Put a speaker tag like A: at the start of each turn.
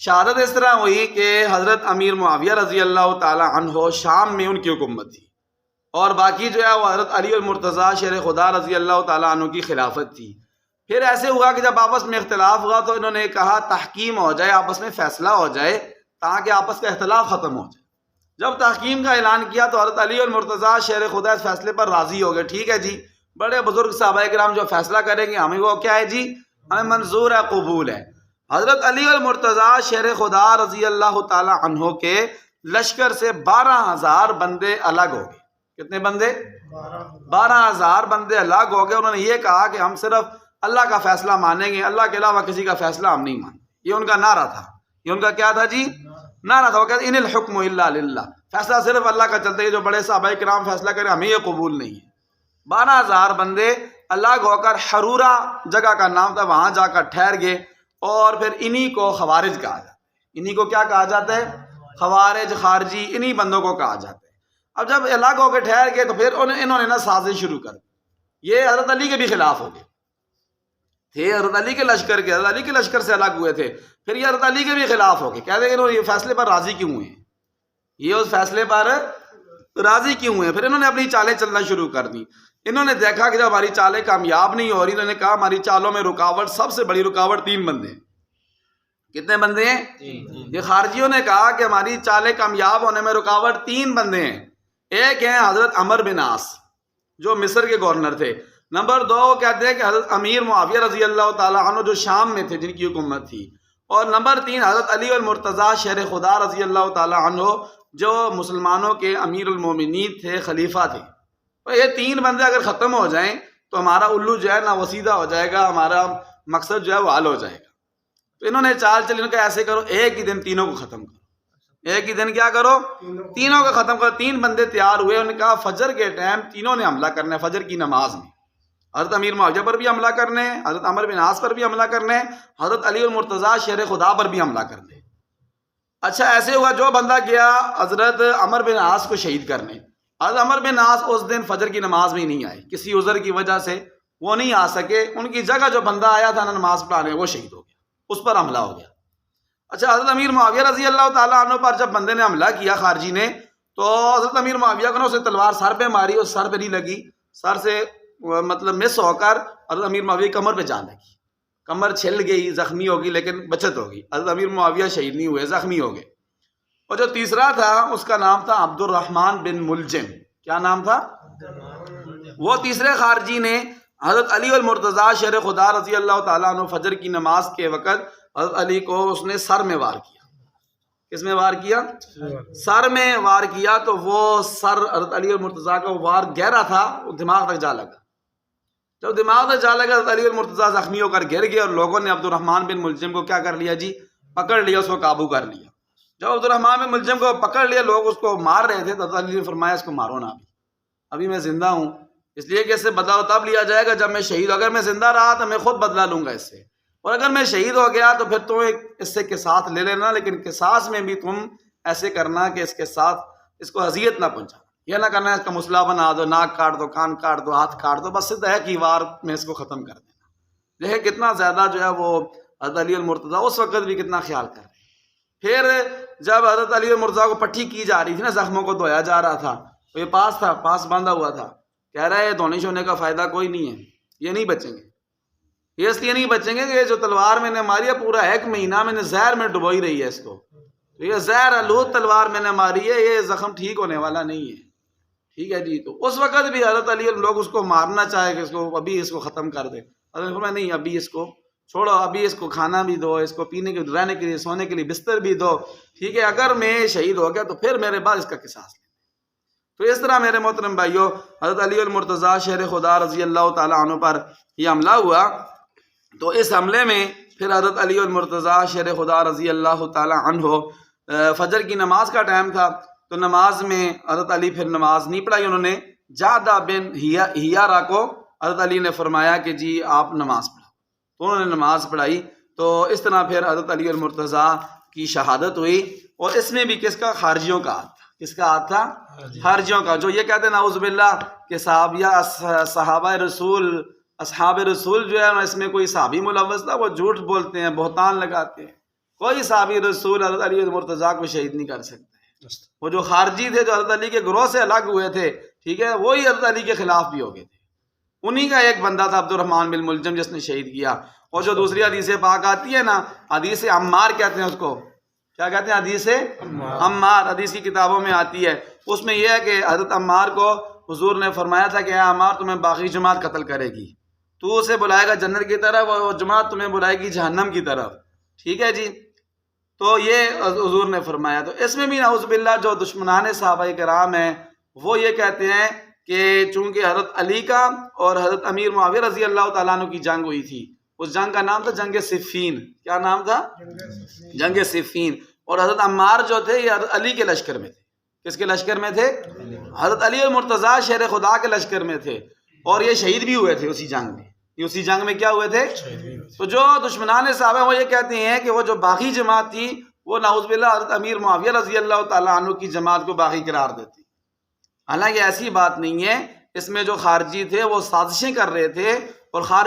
A: شہادت اس طرح ہوئی کہ حضرت امیر معاویہ رضی اللہ تعالی عنہ شام میں ان کی حکومت تھی، اور باقی جو ہے وہ حضرت علی المرتضیٰ شیر خدا رضی اللہ تعالیٰ عنہ کی خلافت تھی۔ پھر ایسے ہوا کہ جب آپس میں اختلاف ہوا تو انہوں نے کہا تحکیم ہو جائے، آپس میں فیصلہ ہو جائے تاکہ آپس کا اختلاف ختم ہو جائے۔ جب تحکیم کا اعلان کیا تو حضرت علی المرتضیٰ شیر خدا اس فیصلے پر راضی ہو گئے، ٹھیک ہے جی، بڑے بزرگ صحابہ کرام جو فیصلہ کریں گے ہمیں وہ کیا ہے جی، ہمیں منظور ہے، قبول ہے۔ حضرت علی المرتضیٰ شیر خدا رضی اللہ تعالی عنہ کے لشکر سے 12,000 بندے الگ ہو گئے۔ کتنے بندے؟ 12,000 بندے الگ ہو گئے۔ انہوں نے یہ کہا کہ ہم صرف اللہ کا فیصلہ مانیں گے، اللہ کے علاوہ کسی کا فیصلہ ہم نہیں مانیں۔ یہ ان کا نعرہ تھا، یہ ان کا کیا تھا جی؟ نعرہ تھا۔ وہ کہتے ان الحکم الا للہ، فیصلہ صرف اللہ کا چلتا ہے، جو بڑے صحابہ کرام فیصلہ کریں ہمیں یہ قبول نہیں ہے۔ 12,000 بندے الگ ہو کر حرورہ جگہ کا نام تھا، وہاں جا کر ٹھہر گئے، اور پھر انہی کو خوارج کہا جاتا ہے۔ انہی کو کیا کہا جاتا ہے؟ خوارج، خارجی، انہی بندوں کو کہا جاتا ہے۔ اب جب الگ ہو کے ٹھہر گئے تو پھر انہوں نے نا سازش شروع کر دی۔ یہ حضرت علی کے بھی خلاف ہو گئے تھے، حضرت علی کے لشکر کے، حضرت علی کے لشکر سے الگ ہوئے تھے، پھر یہ حضرت علی کے بھی خلاف ہو گئے۔ کہتے ہیں انہوں نے یہ فیصلے پر راضی کیوں ہوئے ہیں، یہ اس فیصلے پر راضی کیوں ہوئے ہیں؟ پھر انہوں نے اپنی چالیں چلنا شروع کر دی۔ انہوں نے دیکھا کہ جب ہماری چالیں کامیاب نہیں ہو رہی، انہوں نے کہا ہماری چالوں میں رکاوٹ، سب سے بڑی رکاوٹ 3 بندے ہیں۔ کتنے بندے ہیں؟ یہ خارجیوں نے کہا کہ ہماری چالیں کامیاب ہونے میں رکاوٹ 3 بندے ہیں۔ ایک ہیں حضرت عمر بن عاص جو مصر کے گورنر تھے، نمبر 2 کہتے ہیں کہ حضرت امیر معاویہ رضی اللہ تعالیٰ عنہ جو شام میں تھے، جن کی حکومت تھی، اور نمبر 3 حضرت علی المرتضیٰ شیر خدا رضی اللہ تعالیٰ عنہ جو مسلمانوں کے امیر المومنین تھے، خلیفہ تھے۔ تو یہ 3 بندے اگر ختم ہو جائیں تو ہمارا الو جو ہے نا وہ سیدھا ہو جائے گا، ہمارا مقصد جو ہے وہ حل ہو جائے گا۔ تو انہوں نے چال چلی، انہوں نے کہا ایسے کرو، ایک ہی دن تینوں کو ختم کرو، ایک ہی دن کیا کرو، تینوں کو ختم کرو۔ 3 بندے تیار ہوئے، انہوں نے کہا فجر کے ٹائم تینوں نے حملہ کرنا ہے، فجر کی نماز میں۔ حضرت امیر معاویہ پر بھی حملہ کرنے ہیں، حضرت عمر بن عاص پر بھی حملہ کرنے ہیں، حضرت علی المرتضیٰ شیر خدا پر بھی حملہ کرنے ہیں۔ اچھا ایسے ہوا، جو بندہ گیا حضرت عمر بن عاص کو شہید کرنے، حضرت عمر بن عاص اس دن فجر کی نماز میں نہیں آئے، کسی عذر کی وجہ سے وہ نہیں آ سکے، ان کی جگہ جو بندہ آیا تھا نماز پڑھانے وہ شہید ہو گیا، اس پر حملہ ہو گیا۔ اچھا حضرت امیر معاویہ رضی اللہ تعالیٰ عنہ پر جب بندے نے حملہ کیا، خارجی نے، تو حضرت امیر معاویہ کو نا اسے تلوار سر پہ ماری، اس سر پہ نہیں لگی، سر سے مطلب مس ہو کر حضرت امیر معاویہ کمر پہ جا لگی، کمر چھل گئی، زخمی ہوگی، لیکن بچت ہوگی۔ حضرت امیر معاویہ شہید نہیں ہوئے، زخمی ہو گئے۔ اور جو تیسرا تھا اس کا نام تھا عبد الرحمن بن ملجم۔ کیا نام تھا؟ وہ تیسرے خارجی نے حضرت علی المرتضیٰ شیر خدا رضی اللہ تعالیٰ عنہ فجر کی نماز کے وقت حضرت علی کو اس نے سر میں وار کیا۔ کس میں وار کیا؟ سر میں وار کیا، تو وہ سر حضرت علی المرتضیٰ کا وار گہرا تھا، وہ دماغ تک جا لگا۔ جب دماغ تک جا لگا حضرت علی المرتضیٰ زخمی ہو کر گر گئے، اور لوگوں نے عبد الرحمن بن ملجم کو کیا کر لیا جی؟ پکڑ لیا، اس کو قابو کر لیا۔ جب عبد الرحمن بن ملجم کو پکڑ لیا، لوگ اس کو مار رہے تھے، تو حضرت علی نے فرمایا اس کو مارو نہ، ابھی میں زندہ ہوں، اس لیے کہ اس سے بدلہ تب لیا جائے گا جب میں شہید، اگر میں زندہ رہا تو میں خود بدلہ لوں گا اس سے، اور اگر میں شہید ہو گیا تو پھر تم اس سے قصاص لے لینا، لیکن قصاص میں بھی تم ایسے کرنا کہ اس کے ساتھ اس کو اذیت نہ پہنچانا، یہ نہ کرنا اس کا مسئلہ بنا دو، ناک کاٹ دو، کان کاٹ دو، ہاتھ کاٹ دو، بس سیدھا ایک ہی وار میں اس کو ختم کر دینا۔ دیکھیں کتنا زیادہ جو ہے وہ حضرت علی المرتضیٰ اس وقت بھی کتنا خیال کر رہے۔ پھر جب حضرت علی المرتضیٰ کو پٹھی کی جا رہی تھی نا، زخموں کو دھویا جا رہا تھا، تو یہ پاس تھا، پاس باندھا ہوا تھا، کہہ رہا ہے دھونے شونے کا فائدہ کوئی نہیں ہے، یہ نہیں بچیں گے، یہ اس لیے نہیں بچیں گے کہ یہ جو تلوار میں نے ماری ہے پورا 1 مہینہ میں نے زہر میں ڈبوئی رہی ہے اس کو، تو یہ زہر آلود تلوار میں نے ماری ہے، یہ زخم ٹھیک ہونے والا نہیں ہے۔ ٹھیک ہے جی، تو اس وقت بھی حضرت علی لوگ اس کو مارنا چاہے کہ اس کو ابھی اس کو ختم کر دے، حضرت نے فرمایا نہیں، ابھی اس کو چھوڑو، ابھی اس کو کھانا بھی دو، اس کو پینے کے رہنے کے لیے سونے کے لیے بستر بھی دو، ٹھیک ہے، اگر میں شہید ہو گیا تو پھر میرے بعد اس کا قصاص لیں۔ تو اس طرح میرے محترم بھائیوں حضرت علی المرتضیٰ شیر خدا رضی اللہ تعالیٰ عنہ پر یہ حملہ ہوا، تو اس حملے میں پھر حضرت علی المرتضیٰ شیر خدا رضی اللہ تعالیٰ عنہ فجر کی نماز کا ٹائم تھا، تو نماز میں حضرت علی پھر نماز نہیں پڑھائی، انہوں نے جعدہ بن ہیارہ کو حضرت علی نے فرمایا کہ جی آپ نماز پڑھو، تو انہوں نے نماز پڑھائی۔ تو اس طرح پھر حضرت علی المرتضیٰ کی شہادت ہوئی، اور اس میں بھی کس کا؟ خارجیوں کا ہاتھ تھا۔ کس کا ہاتھ تھا؟ خارجیوں کا، جو یہ کہتے ہیں نعوذ باللہ کہ صحابہ رسول، اصحاب رسول جو ہے اس میں کوئی صحابی ملوث تھا، وہ جھوٹ بولتے ہیں، بہتان لگاتے ہیں، کوئی صحابی رسول حضرت علی المرتضیٰ کو شہید نہیں کر سکتا. وہ جو خارجی تھے جو حضرت علی کے گروہ سے الگ ہوئے تھے، ٹھیک ہے، وہی حضرت علی کے خلاف بھی ہو گئے تھے. انہی کا ایک بندہ تھا عبد الرحمن بن ملجم جس نے شہید کیا. اور جو دوسری حدیث پاک آتی ہے نا، حدیث عمار کہتے ہیں اس کو، کیا کہتے ہیں؟ حدیث عمار، حدیث کی کتابوں میں آتی ہے. اس میں یہ ہے کہ حضرت عمار کو حضور نے فرمایا تھا کہ اے عمار تمہیں باقی جماعت قتل کرے گی، تو اسے بلائے گا جنت کی طرف اور وہ جماعت تمہیں بلائے گی جہنم کی طرف. ٹھیک ہے جی، تو یہ حضور نے فرمایا. تو اس میں بھی نعوذ باللہ جو دشمنان صحابہ کرام ہیں وہ یہ کہتے ہیں کہ چونکہ حضرت علی کا اور حضرت امیر معاویہ رضی اللہ تعالیٰ عنہ کی جنگ ہوئی تھی، اس جنگ کا نام تھا جنگ صفین. کیا نام تھا؟ جنگ صفین. اور حضرت عمار جو تھے یہ حضرت علی کے لشکر میں تھے. کس کے لشکر میں تھے؟ حضرت علی المرتضیٰ شیر خدا کے لشکر میں تھے. اور یہ شہید بھی ہوئے تھے اسی جنگ میں. یہ اسی جنگ میں کیا ہوئے تھے؟ تو جو دشمنان صحابہ وہ یہ کہتے ہیں کہ وہ جو باقی جماعت تھی وہ نعوذ باللہ حضرت امیر معاویہ رضی اللہ تعالیٰ عنہ کی جماعت کو باقی قرار دیتی. حالانکہ ایسی بات نہیں ہے. اس میں جو خارجی تھے وہ سازشیں کر رہے تھے اور خارجی